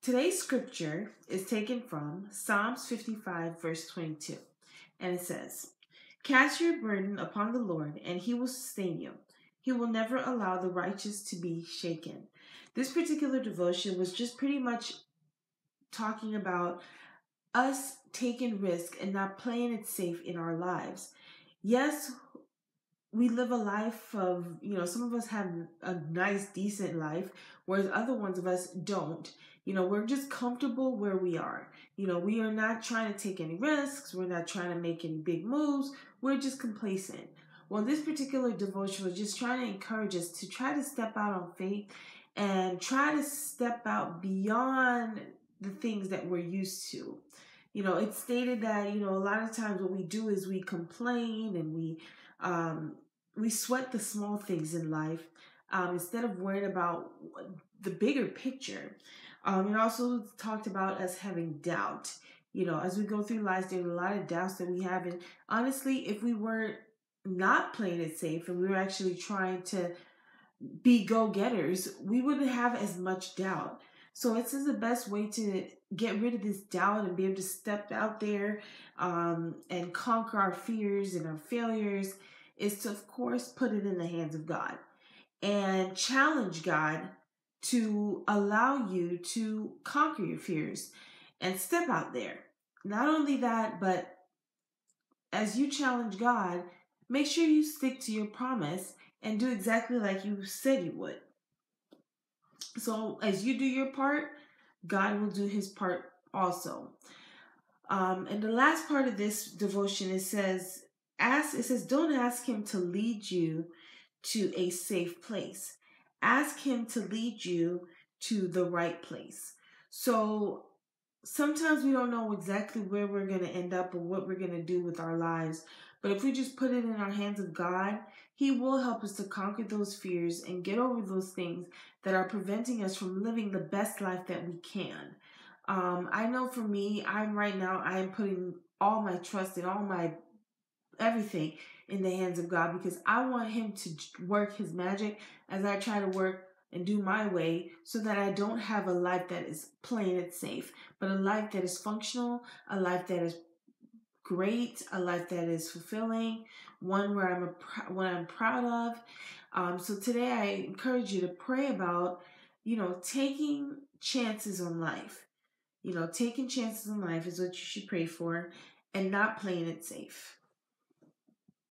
Today's scripture is taken from Psalms 55, verse 22, and it says, "Cast your burden upon the Lord, and he will sustain you. He will never allow the righteous to be shaken." This particular devotion was just pretty much talking about us taking risk and not playing it safe in our lives. Yes, we live a life of, some of us have a nice, decent life, whereas other ones of us don't. We're just comfortable where we are. We are not trying to take any risks. We're not trying to make any big moves. We're just complacent. Well, this particular devotion was just trying to encourage us to try to step out on faith and try to step out beyond the things that we're used to. It stated that, a lot of times what we do is we complain and we sweat the small things in life instead of worrying about the bigger picture. It also talked about us having doubt. As we go through life, there's a lot of doubts that we have. And honestly, if we were not playing it safe and we were actually trying to be go-getters, we wouldn't have as much doubt. So this is the best way to get rid of this doubt and be able to step out there and conquer our fears and our failures is to, of course, put it in the hands of God and challenge God to allow you to conquer your fears and step out there. Not only that, but as you challenge God, make sure you stick to your promise and do exactly like you said you would. So as you do your part, God will do his part also. And the last part of this devotion, it says, don't ask him to lead you to a safe place. Ask him to lead you to the right place. So sometimes we don't know exactly where we're going to end up or what we're going to do with our lives. But if we just put it in our hands of God, he will help us to conquer those fears and get over those things that are preventing us from living the best life that we can. I know for me, I am putting all my trust and all my everything in the hands of God because I want him to work his magic as I try to work and do my way so that I don't have a life that is playing it safe, but a life that is functional, a life that is great, a life that is fulfilling, one where I'm proud of. So today I encourage you to pray about, taking chances on life. Taking chances in life is what you should pray for and not playing it safe.